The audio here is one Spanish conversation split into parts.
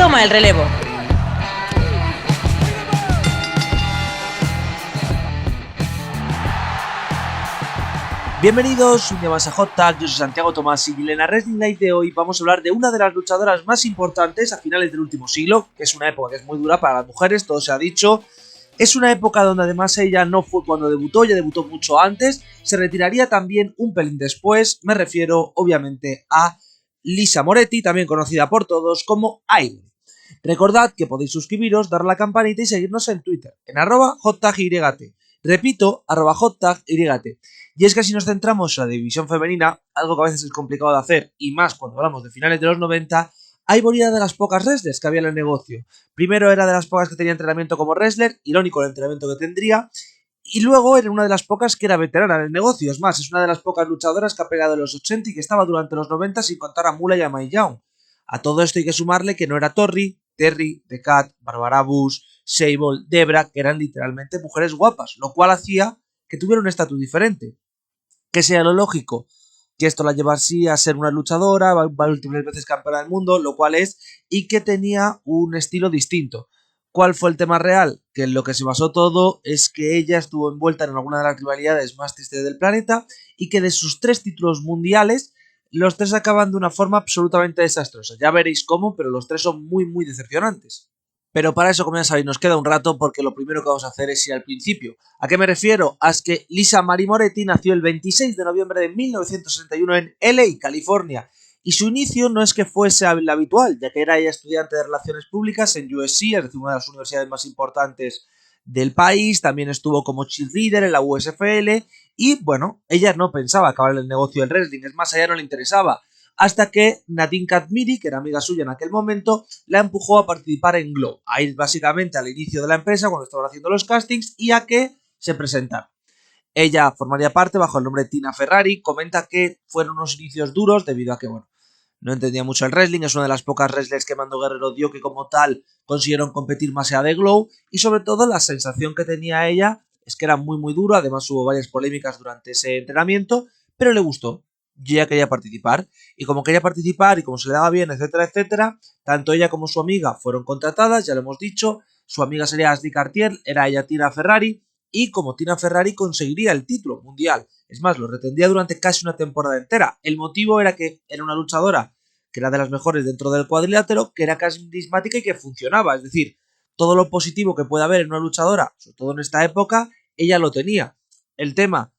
toma el relevo. Bienvenidos un día más a Hot Tag, yo soy Santiago Tomás y en la Wrestling Night de hoy vamos a hablar de una de las luchadoras más importantes a finales del último siglo, que es una época que es muy dura para las mujeres, todo se ha dicho. Es una época donde además ella no fue cuando debutó, ella debutó mucho antes, se retiraría también un pelín después, me refiero obviamente a Lisa Moretti, también conocida por todos como Ivory. Recordad que podéis suscribiros, darle a la campanita y seguirnos en Twitter, en @HotTagYT. Repito, @HotTagYT. Y es que si nos centramos en la división femenina, algo que a veces es complicado de hacer, y más cuando hablamos de finales de los 90, Ivory era de las pocas wrestlers que había en el negocio. Primero era de las pocas que tenía entrenamiento como wrestler, irónico el entrenamiento que tendría, y luego era una de las pocas que era veterana en el negocio. Es más, es una de las pocas luchadoras que ha pegado en los 80 y que estaba durante los 90 sin contar a Moolah y a Mae Young. A todo esto hay que sumarle que no era Terry, The Cat, Barbara Bush, Sable, Debra, que eran literalmente mujeres guapas, lo cual hacía que tuviera un estatus diferente. Que sea lo lógico, que esto la lleva así a ser una luchadora, múltiples veces campeona del mundo, lo cual es, y que tenía un estilo distinto. ¿Cuál fue el tema real? Que en lo que se basó todo es que ella estuvo envuelta en alguna de las rivalidades más tristes del planeta y que de sus 3 títulos mundiales, los 3 acaban de una forma absolutamente desastrosa. Ya veréis cómo, pero los 3 son muy decepcionantes. Pero para eso, como ya sabéis, nos queda un rato porque lo primero que vamos a hacer es ir al principio. ¿A qué me refiero? A que Lisa Marie Moretti nació el 26 de noviembre de 1961 en LA, California. Y su inicio no es que fuese el habitual, ya que era ella estudiante de Relaciones Públicas en USC, es decir, una de las universidades más importantes del país. También estuvo como cheerleader en la USFL. Y bueno, ella no pensaba acabar en el negocio del wrestling, es más, a ella no le interesaba. Hasta que Nadine Katmiri, que era amiga suya en aquel momento, la empujó a participar en Glow, a ir básicamente al inicio de la empresa cuando estaban haciendo los castings y a que se presentara. Ella formaría parte bajo el nombre de Tina Ferrari, comenta que fueron unos inicios duros debido a que, bueno, no entendía mucho el wrestling, es una de las pocas wrestlers que Mando Guerrero dio que como tal consiguieron competir más allá de Glow y sobre todo la sensación que tenía ella es que era muy duro, además hubo varias polémicas durante ese entrenamiento, pero le gustó. Yo ya quería participar, y como quería participar y como se le daba bien, etcétera, tanto ella como su amiga fueron contratadas, ya lo hemos dicho, su amiga sería Ashley Cartier, era ella Tina Ferrari, y como Tina Ferrari conseguiría el título mundial, es más, lo retendría durante casi una temporada entera. El motivo era que era una luchadora que era de las mejores dentro del cuadrilátero, que era carismática y que funcionaba, es decir, todo lo positivo que puede haber en una luchadora, sobre todo en esta época, ella lo tenía. El tema,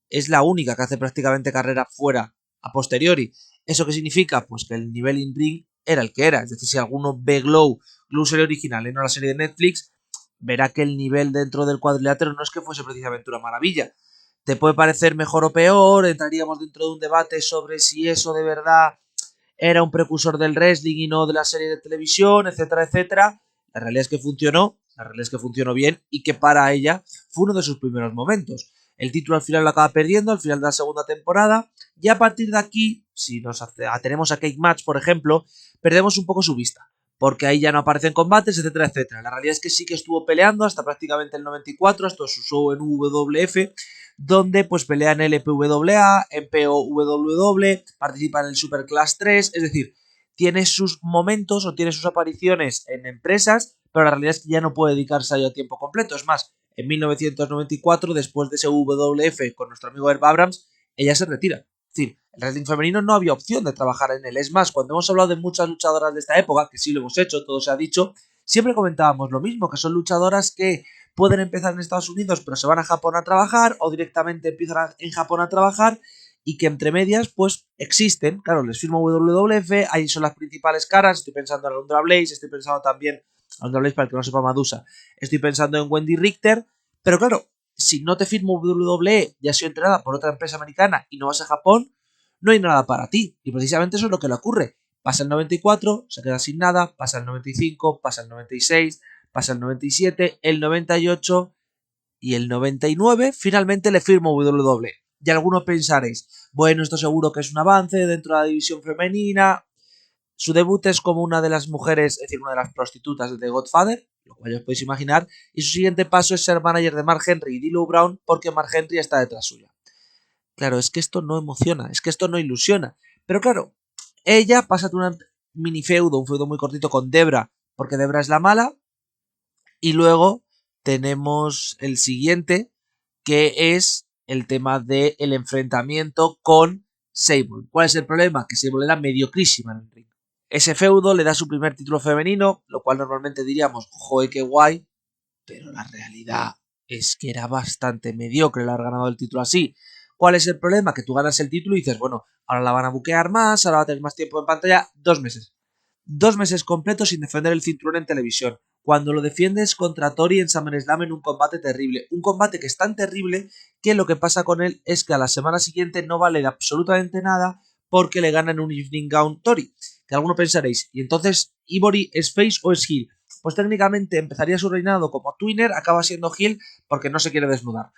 es la única que hace prácticamente carrera fuera a posteriori. ¿Eso qué significa? Pues que el nivel in-ring era el que era. Es decir, si alguno ve Glow serie original y no la serie de Netflix, verá que el nivel dentro del cuadrilátero no es que fuese precisamente una maravilla. Te puede parecer mejor o peor, entraríamos dentro de un debate sobre si eso de verdad era un precursor del wrestling y no de la serie de televisión, etcétera. La realidad es que funcionó, la realidad es que funcionó bien y que para ella fue uno de sus primeros momentos. El título al final lo acaba perdiendo, al final de la segunda temporada, y a partir de aquí, si nos atenemos a Cage Match, por ejemplo, perdemos un poco su vista, porque ahí ya no aparecen combates, etcétera. La realidad es que sí que estuvo peleando hasta prácticamente el 94, hasta su show en WWF, donde pues pelea en LPWA, en POWW, participa en el Superclass 3, es decir, tiene sus momentos o tiene sus apariciones en empresas, pero la realidad es que ya no puede dedicarse a ello a tiempo completo. Es más, en 1994, después de ese WWF con nuestro amigo Herb Abrams, ella se retira. Es decir, el wrestling femenino no había opción de trabajar en él. Es más, cuando hemos hablado de muchas luchadoras de esta época, que sí lo hemos hecho, todo se ha dicho, siempre comentábamos lo mismo, que son luchadoras que pueden empezar en Estados Unidos pero se van a Japón a trabajar o directamente empiezan en Japón a trabajar y que entre medias pues existen, claro, les firmo WWF, ahí son las principales caras, estoy pensando en Alundra Blaze, estoy pensando también, Alundra Blaze para el que no sepa Madusa, estoy pensando en Wendy Richter, pero claro, si no te firmo WWE y has sido entrenada por otra empresa americana y no vas a Japón, no hay nada para ti, y precisamente eso es lo que le ocurre. Pasa el 94, se queda sin nada, pasa el 95, pasa el 96, pasa el 97, el 98 y el 99 finalmente le firmo WWE. Y algunos pensaréis, bueno, esto seguro que es un avance dentro de la división femenina. Su debut es como una de las mujeres, es decir, una de las prostitutas de The Godfather, lo cual ya os podéis imaginar, y su siguiente paso es ser manager de Mark Henry y D'Lo Brown porque Mark Henry está detrás suya. Claro, es que esto no emociona, es que esto no ilusiona. Pero claro, ella pasa mini feudo, un feudo muy cortito con Debra, porque Debra es la mala. Y luego tenemos el siguiente, que es el tema del enfrentamiento con Sable. ¿Cuál es el problema? Que Sable era mediocrísima en el ring. Ese feudo le da su primer título femenino, lo cual normalmente diríamos, joder, qué guay, pero la realidad es que era bastante mediocre el haber ganado el título así. ¿Cuál es el problema? Que tú ganas el título y dices, bueno, ahora la van a buquear más, ahora va a tener más tiempo en pantalla. 2 meses. 2 meses completos sin defender el cinturón en televisión. Cuando lo defiendes contra Tori en SummerSlam en un combate terrible. Un combate que es tan terrible que lo que pasa con él es que a la semana siguiente no vale de absolutamente nada porque le ganan un Evening Gown Tori. Que alguno pensaréis, ¿y entonces Ivory es face o es heel? Pues técnicamente empezaría su reinado como twinner, acaba siendo heel porque no se quiere desnudar.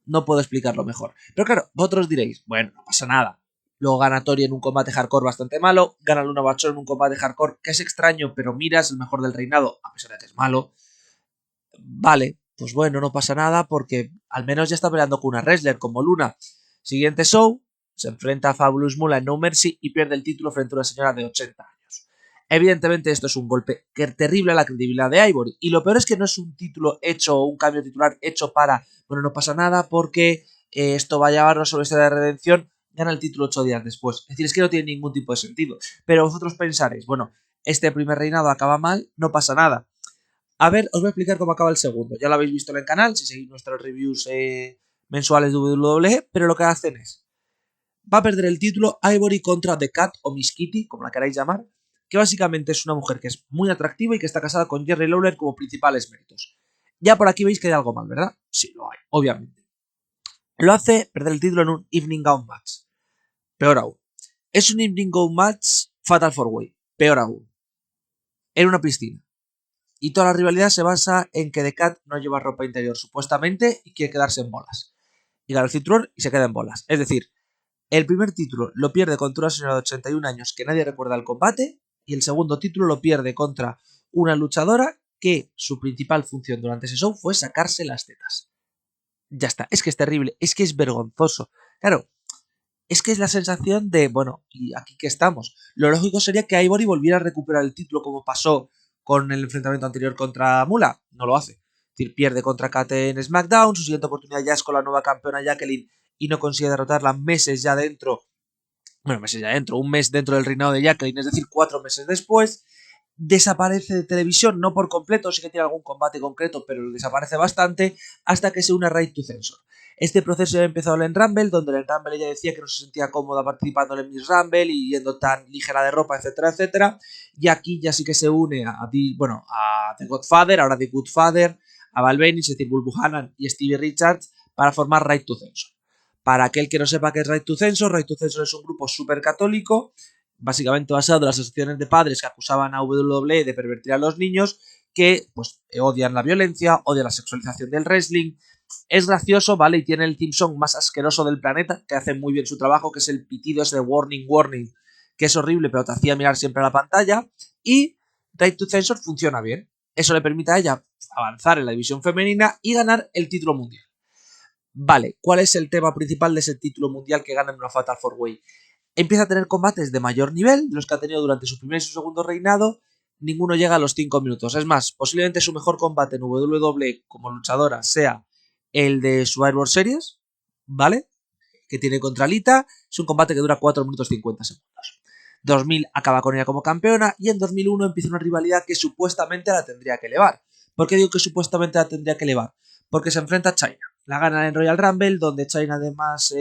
No puedo explicarlo mejor. Pero claro, vosotros diréis, bueno, no pasa nada. Luego gana Tori en un combate hardcore bastante malo. Gana Luna Bachor en un combate hardcore que es extraño, pero mira, es el mejor del reinado, a pesar de que es malo. Vale, pues bueno, no pasa nada porque al menos ya está peleando con una wrestler como Luna. Siguiente show, se enfrenta a Fabulous Moolah en No Mercy y pierde el título frente a una señora de 80 años. Evidentemente esto es un golpe terrible a la credibilidad de Ivory. Y lo peor es que no es un título hecho o un cambio titular hecho para, bueno, no pasa nada porque esto va a llevarnos sobre esta de redención. Gana el título 8 días después. Es decir, es que no tiene ningún tipo de sentido. Pero vosotros pensaréis, bueno, este primer reinado acaba mal, no pasa nada. A ver, os voy a explicar cómo acaba el segundo. Ya lo habéis visto en el canal, si seguís nuestros reviews mensuales de WWE, pero lo que hacen es, va a perder el título Ivory contra The Cat o Miss Kitty, como la queráis llamar, que básicamente es una mujer que es muy atractiva y que está casada con Jerry Lawler como principales méritos. Ya por aquí veis que hay algo mal, ¿verdad? Sí, lo hay, obviamente. Lo hace perder el título en un Evening Gown Match. Peor aún. Es un Evening Gown Match Fatal 4-Way. Peor aún. En una piscina. Y toda la rivalidad se basa en que The Cat no lleva ropa interior supuestamente y quiere quedarse en bolas. Y gana el cinturón y se queda en bolas. Es decir, el primer título lo pierde contra una señora de 81 años que nadie recuerda el combate. Y el segundo título lo pierde contra una luchadora que su principal función durante ese show fue sacarse las tetas. Ya está, es que es terrible, es que es vergonzoso. Claro, es que es la sensación de, bueno, y aquí que estamos. Lo lógico sería que Ivory volviera a recuperar el título como pasó con el enfrentamiento anterior contra Mula. No lo hace. Es decir, pierde contra Kate en SmackDown, su siguiente oportunidad ya es con la nueva campeona Jacqueline y no consigue derrotarla meses ya dentro. Bueno, meses ya dentro, un mes dentro del reinado de Jacqueline, es decir, 4 meses después. Desaparece de televisión, no por completo, sí que tiene algún combate concreto, pero desaparece bastante hasta que se une a Right to Censor. Este proceso ya empezó en Rumble, donde en Rumble ella decía que no se sentía cómoda participando en el Miss Rumble y yendo tan ligera de ropa, etcétera, etcétera. Y aquí ya sí que se une a The Godfather, ahora The Good Father, a Val Venis, es decir, Bull Buchanan y Stevie Richards para formar Right to Censor. Para aquel que no sepa qué es Right to Censor es un grupo súper católico, básicamente basado en las asociaciones de padres que acusaban a WWE de pervertir a los niños, que pues odian la violencia, odian la sexualización del wrestling. Es gracioso, ¿vale? Y tiene el theme song más asqueroso del planeta, que hace muy bien su trabajo, que es el pitido ese de Warning, Warning, que es horrible, pero te hacía mirar siempre a la pantalla. Y Right to Censor funciona bien. Eso le permite a ella avanzar en la división femenina y ganar el título mundial. Vale, ¿cuál es el tema principal de ese título mundial que gana en una Fatal 4-Way? Empieza a tener combates de mayor nivel, los que ha tenido durante su primer y su segundo reinado. Ninguno llega a los 5 minutos. Es más, posiblemente su mejor combate en WWE como luchadora sea el de Survivor Series, ¿vale? Que tiene contra Lita. Es un combate que dura 4 minutos 50 segundos. 2000 acaba con ella como campeona y en 2001 empieza una rivalidad que supuestamente la tendría que elevar. ¿Por qué digo que supuestamente la tendría que elevar? Porque se enfrenta a Chyna. La gana en Royal Rumble, donde Chyna además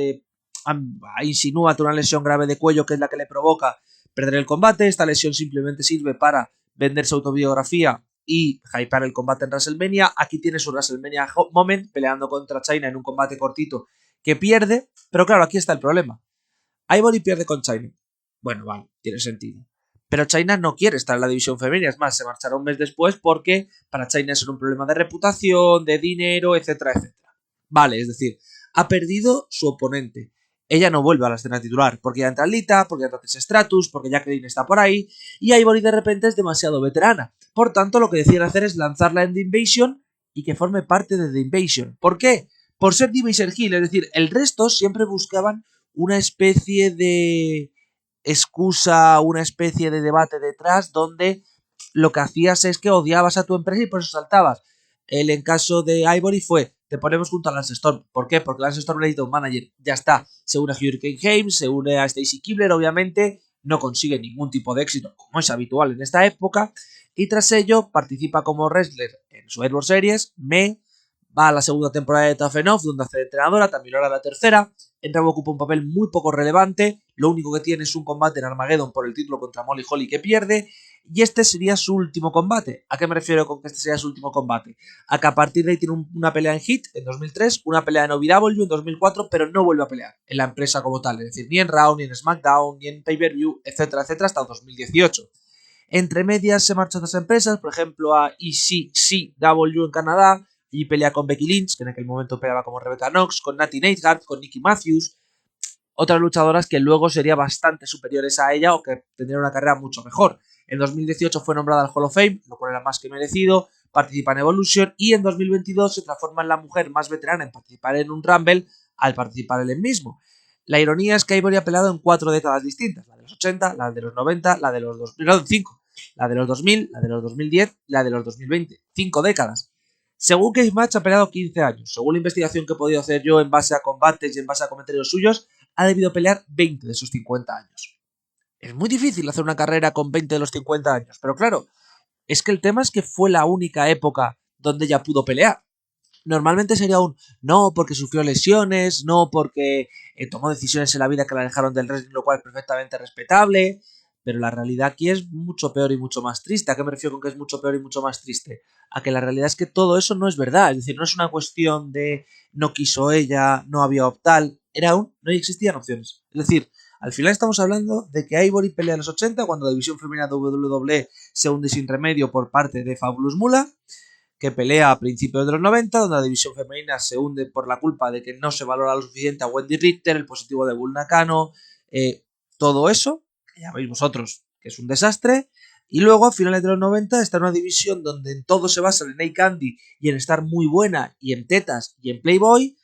insinúa una lesión grave de cuello que es la que le provoca perder el combate. Esta lesión simplemente sirve para vender su autobiografía y hypear el combate en WrestleMania. Aquí tiene su WrestleMania Moment peleando contra Chyna en un combate cortito que pierde, pero claro, aquí está el problema. Ivory pierde con Chyna. Bueno, vale, tiene sentido. Pero Chyna no quiere estar en la división femenina, es más, se marchará un mes después porque para Chyna es un problema de reputación, de dinero, etcétera, etcétera. Vale, es decir, ha perdido su oponente. Ella no vuelve a la escena titular, porque ya entra Lita, porque ya entra Stratus, porque Jacqueline está por ahí, y Ivory de repente es demasiado veterana. Por tanto, lo que deciden hacer es lanzarla en The Invasion y que forme parte de The Invasion. ¿Por qué? Por ser diva y ser heel, es decir, el resto siempre buscaban una especie de excusa una especie de debate detrás donde lo que hacías es que odiabas a tu empresa y por eso saltabas. En caso de Ivory fue, te ponemos junto a Lance Storm. ¿Por qué? Porque Lance Storm necesita un manager. Ya está. Se une a Hurricane Games, se une a Stacy Kibler, obviamente. No consigue ningún tipo de éxito, como es habitual en esta época. Y tras ello, participa como wrestler en Survivor Series. Va a la segunda temporada de Tough Enough, donde hace de entrenadora, también ahora la tercera. En Raw ocupa un papel muy poco relevante. Lo único que tiene es un combate en Armageddon por el título contra Molly Holly que pierde. Y este sería su último combate. ¿A qué me refiero con que este sería su último combate? A que a partir de ahí tiene una pelea en Heat en 2003, una pelea en OVW en 2004, pero no vuelve a pelear en la empresa como tal. Es decir, ni en Raw, ni en SmackDown, ni en Pay-Per-View, etcétera, etcétera, hasta 2018. Entre medias se marcha a otras empresas, por ejemplo a ECCW en Canadá, y pelea con Becky Lynch, que en aquel momento peleaba como Rebecca Knox, con Natty Neidhart, con Nikki Matthews, otras luchadoras que luego serían bastante superiores a ella o que tendrían una carrera mucho mejor. En 2018 fue nombrada al Hall of Fame, lo cual era más que merecido, participa en Evolution y en 2022 se transforma en la mujer más veterana en participar en un Rumble al participar en el mismo. La ironía es que Ivory ha peleado en 4 décadas distintas, la de los 80, la de los 90, la de los 2000, no, 5, la de los 2000, la de los 2010, la de los 2020, 5 décadas. Según Cage Match ha peleado 15 años, según la investigación que he podido hacer yo en base a combates y en base a comentarios suyos, ha debido pelear 20 de sus 50 años. Es muy difícil hacer una carrera con 20 de los 50 años, pero claro, es que el tema es que fue la única época donde ella pudo pelear. Normalmente sería un no porque sufrió lesiones, no porque tomó decisiones en la vida que la alejaron del wrestling, lo cual es perfectamente respetable, pero la realidad aquí es mucho peor y mucho más triste. ¿A qué me refiero con que es mucho peor y mucho más triste? A que la realidad es que todo eso no es verdad, es decir, no es una cuestión de no quiso ella, no había optal, era no existían opciones. Es decir, al final estamos hablando de que Ivory pelea en los 80 cuando la división femenina de WWE se hunde sin remedio por parte de Fabulous Moolah, que pelea a principios de los 90, donde la división femenina se hunde por la culpa de que no se valora lo suficiente a Wendy Richter, el positivo de Bull Nakano, todo eso, que ya veis vosotros que es un desastre. Y luego a finales de los 90 está en una división donde en todo se basa en Nate Candy y en estar muy buena y en tetas y en Playboy,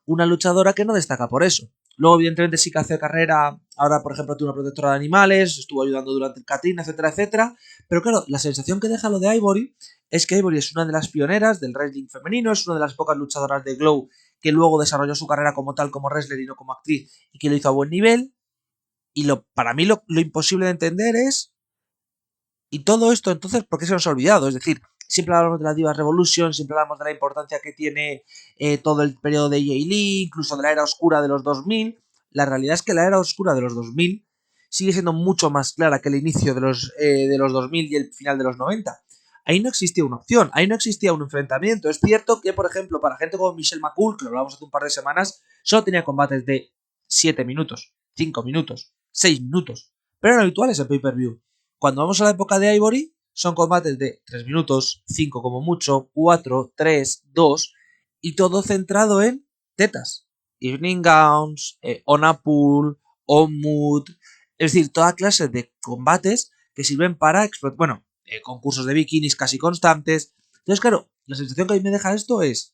una luchadora que no destaca por eso. Luego, evidentemente, sí que hace carrera. Ahora, por ejemplo, tiene una protectora de animales, estuvo ayudando durante el Katrina, etcétera, etcétera. Pero claro, la sensación que deja lo de Ivory es que Ivory es una de las pioneras del wrestling femenino, es una de las pocas luchadoras de Glow que luego desarrolló su carrera como tal, como wrestler y no como actriz, y que lo hizo a buen nivel. Y para mí lo imposible de entender es, y todo esto entonces, ¿por qué se nos ha olvidado? Es decir, siempre hablamos de la Divas Revolution, siempre hablamos de la importancia que tiene todo el periodo de Jay Lee, incluso de la era oscura de los 2000. La realidad es que la era oscura de los 2000 sigue siendo mucho más clara que el inicio de los 2000 y el final de los 90. Ahí no existía una opción, ahí no existía un enfrentamiento. Es cierto que, por ejemplo, para gente como Michelle McCool, que lo hablamos hace un par de semanas, solo tenía combates de 7 minutos, 5 minutos, 6 minutos, pero eran habituales en pay-per-view. Cuando vamos a la época de Ivory, son combates de 3 minutos, 5 como mucho, 4, 3, 2, y todo centrado en tetas. Evening Gowns, On a Pool, On Mood, es decir, toda clase de combates que sirven para concursos de bikinis casi constantes. Entonces, claro, la sensación que a mí me deja esto es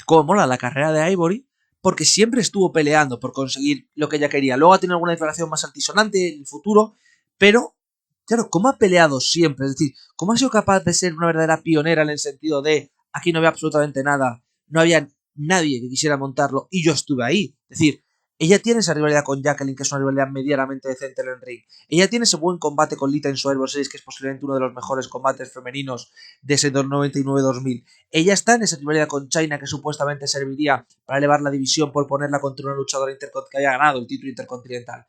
cómo mola la carrera de Ivory, porque siempre estuvo peleando por conseguir lo que ella quería. Luego ha tenido alguna declaración más altisonante en el futuro, pero claro, ¿cómo ha peleado siempre? Es decir, ¿cómo ha sido capaz de ser una verdadera pionera en el sentido de aquí no había absolutamente nada, no había nadie que quisiera montarlo y yo estuve ahí? Es decir, ella tiene esa rivalidad con Jacqueline, que es una rivalidad medianamente decente en el ring. Ella tiene ese buen combate con Lita en Survivor Series, que es posiblemente uno de los mejores combates femeninos de ese 99-2000. Ella está en esa rivalidad con Chyna, que supuestamente serviría para elevar la división por ponerla contra una luchadora que había ganado el título intercontinental.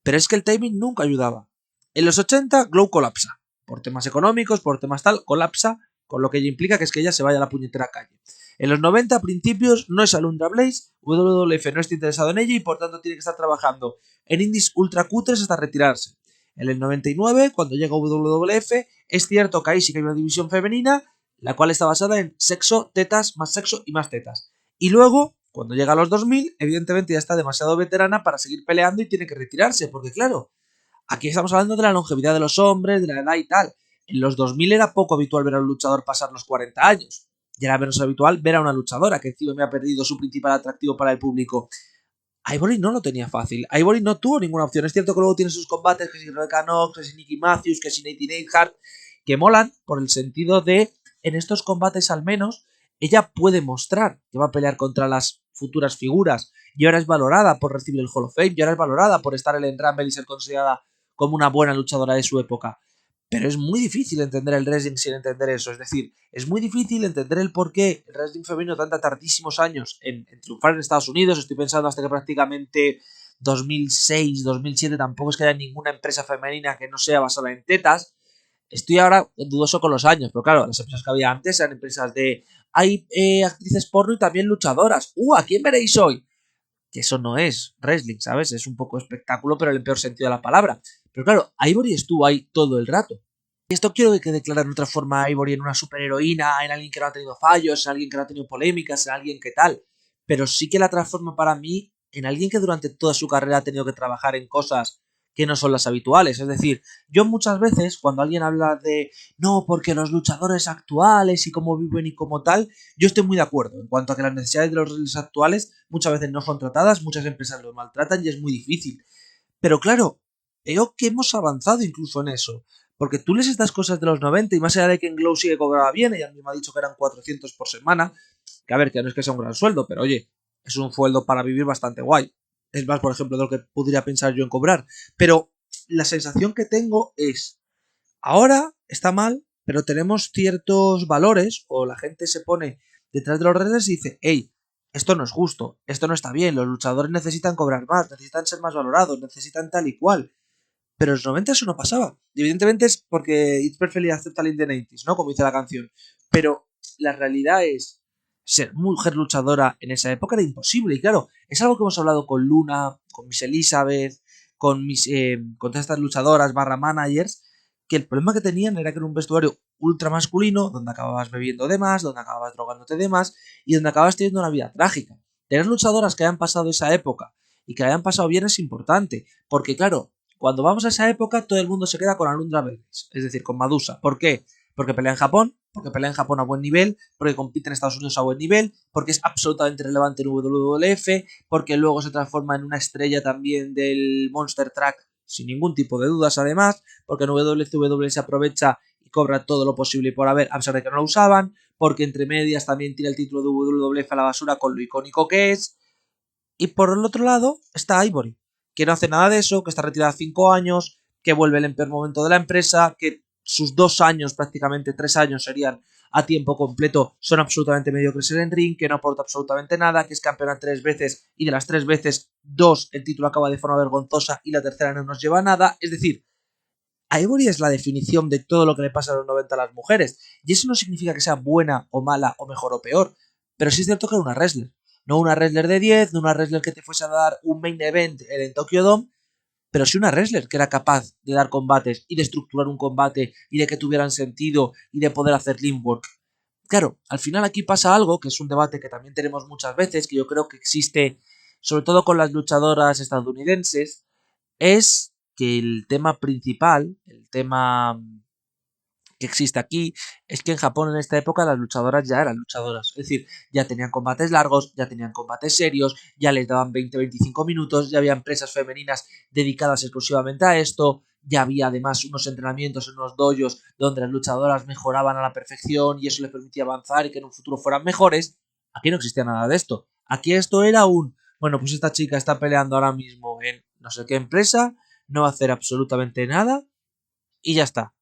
Pero es que el timing nunca ayudaba. En los 80, Glow colapsa. Por temas económicos, por temas tal, colapsa, con lo que implica que es que ella se vaya a la puñetera calle. En los 90, a principios, no es Alundra Blaze, WWF no está interesado en ella y por tanto tiene que estar trabajando en indies ultra cutres hasta retirarse. En el 99, cuando llega WWF, es cierto que ahí sí que hay una división femenina, la cual está basada en sexo, tetas, más sexo y más tetas. Y luego, cuando llega a los 2000, evidentemente ya está demasiado veterana para seguir peleando y tiene que retirarse, porque claro, aquí estamos hablando de la longevidad de los hombres, de la edad y tal. En los 2000 era poco habitual ver a un luchador pasar los 40 años. Y era menos habitual ver a una luchadora que encima me ha perdido su principal atractivo para el público. Ivory no lo tenía fácil. Ivory no tuvo ninguna opción. Es cierto que luego tiene sus combates, que si Rebecca Knox, que si Nicky Matthews, que si Nathan Neidhart, que molan por el sentido de, en estos combates al menos, ella puede mostrar que va a pelear contra las futuras figuras y ahora es valorada por recibir el Hall of Fame y ahora es valorada por estar en el Rumble y ser considerada como una buena luchadora de su época. Pero es muy difícil entender el wrestling sin entender eso. Es decir, es muy difícil entender el por qué el wrestling femenino tanta tardísimos años en triunfar en Estados Unidos. Estoy pensando hasta que prácticamente 2006, 2007 tampoco es que haya ninguna empresa femenina que no sea basada en tetas. Estoy ahora dudoso con los años, pero claro, las empresas que había antes eran empresas de... Hay actrices porno y también luchadoras. ¿A quién veréis hoy? Que eso no es wrestling, ¿sabes? Es un poco espectáculo, pero en el peor sentido de la palabra. Pero claro, Ivory estuvo ahí todo el rato. Y esto quiero que declarar de otra forma a Ivory en una superheroína, en alguien que no ha tenido fallos, en alguien que no ha tenido polémicas, en alguien que tal. Pero sí que la transforma para mí en alguien que durante toda su carrera ha tenido que trabajar en cosas que no son las habituales. Es decir, yo muchas veces cuando alguien habla de no, porque los luchadores actuales y cómo viven y cómo tal, yo estoy muy de acuerdo en cuanto a que las necesidades de los wrestlers actuales muchas veces no son tratadas, muchas empresas los maltratan y es muy difícil. Pero claro, veo que hemos avanzado incluso en eso. Porque tú lees estas cosas de los 90 y más allá de que en Glow sí que cobraba bien, ella misma ha dicho que eran 400 por semana, que a ver, que no es que sea un gran sueldo, pero oye, es un sueldo para vivir bastante guay. Es más, por ejemplo, de lo que podría pensar yo en cobrar. Pero la sensación que tengo es, ahora está mal, pero tenemos ciertos valores, o la gente se pone detrás de los redes y dice, hey, esto no es justo, esto no está bien, los luchadores necesitan cobrar más, necesitan ser más valorados, necesitan tal y cual. Pero en los 90 eso no pasaba. Y evidentemente es porque It's Perfectly Acceptable in the 90s, ¿no? Como dice la canción. Pero la realidad es, ser mujer luchadora en esa época era imposible. Y claro, es algo que hemos hablado con Luna, con Miss Elizabeth, con todas estas luchadoras barra managers, que el problema que tenían era que era un vestuario ultra masculino, donde acababas bebiendo de más, donde acababas drogándote de más, y donde acabas teniendo una vida trágica. Tener luchadoras que hayan pasado esa época y que hayan pasado bien es importante, porque claro, cuando vamos a esa época, todo el mundo se queda con Alundra Bellis, es decir, con Madusa. ¿Por qué? Porque pelea en Japón, porque pelea en Japón a buen nivel, porque compite en Estados Unidos a buen nivel, porque es absolutamente relevante en WWF, porque luego se transforma en una estrella también del Monster Truck, sin ningún tipo de dudas además, porque en WCW se aprovecha y cobra todo lo posible por haber, a pesar de que no lo usaban, porque entre medias también tira el título de WWF a la basura con lo icónico que es. Y por el otro lado está Ivory, que no hace nada de eso, que está retirada 5 años, que vuelve en el peor momento de la empresa, que sus 2 años, prácticamente 3 años serían a tiempo completo, son absolutamente mediocres en el ring, que no aporta absolutamente nada, que es campeona 3 veces y de las 3 veces, 2 el título acaba de forma vergonzosa y la tercera no nos lleva a nada. Es decir, Ivory es la definición de todo lo que le pasa a los 90 a las mujeres. Y eso no significa que sea buena o mala o mejor o peor. Pero sí es cierto que era una wrestler. No una wrestler de 10, no una wrestler que te fuese a dar un main event en el Tokyo Dome, pero sí una wrestler que era capaz de dar combates y de estructurar un combate y de que tuvieran sentido y de poder hacer lean work. Claro, al final aquí pasa algo, que es un debate que también tenemos muchas veces, que yo creo que existe sobre todo con las luchadoras estadounidenses, es que el tema principal, el tema que existe aquí, es que en Japón en esta época las luchadoras ya eran luchadoras. Es decir, ya tenían combates largos, ya tenían combates serios, ya les daban 20-25 minutos, ya había empresas femeninas dedicadas exclusivamente a esto, ya había además unos entrenamientos en unos dojos donde las luchadoras mejoraban a la perfección y eso les permitía avanzar y que en un futuro fueran mejores. Aquí no existía nada de esto. Aquí esto era bueno, pues esta chica está peleando ahora mismo en no sé qué empresa, no va a hacer absolutamente nada y ya está.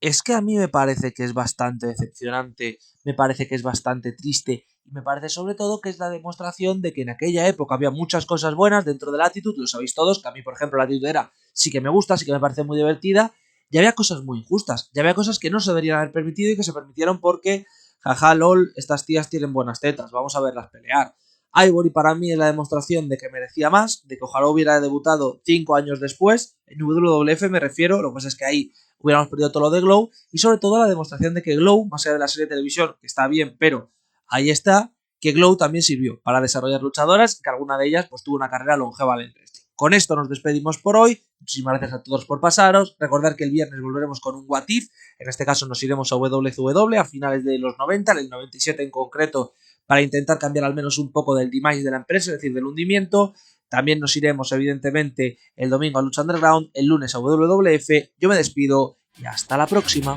Es que a mí me parece que es bastante decepcionante, me parece que es bastante triste y me parece sobre todo que es la demostración de que en aquella época había muchas cosas buenas dentro de la Attitude, lo sabéis todos, que a mí por ejemplo la Attitude era sí que me gusta, sí que me parece muy divertida, y había cosas muy injustas, y había cosas que no se deberían haber permitido y que se permitieron porque, jaja, lol, estas tías tienen buenas tetas, vamos a verlas pelear. Ivory para mí es la demostración de que merecía más, de que ojalá hubiera debutado 5 años después, en WWF me refiero, lo que pasa es que ahí hubiéramos perdido todo lo de Glow y sobre todo la demostración de que Glow, más allá de la serie de televisión, que está bien, pero ahí está, que Glow también sirvió para desarrollar luchadoras y que alguna de ellas pues tuvo una carrera longeva en el wrestling. Con esto nos despedimos por hoy. Muchísimas gracias a todos por pasaros. Recordad que el viernes volveremos con un What If. En este caso nos iremos a WCW a finales de los 90, en el 97 en concreto, para intentar cambiar al menos un poco del demise de la empresa, es decir, del hundimiento. También nos iremos, evidentemente, el domingo a Lucha Underground, el lunes a WWF. Yo me despido y hasta la próxima.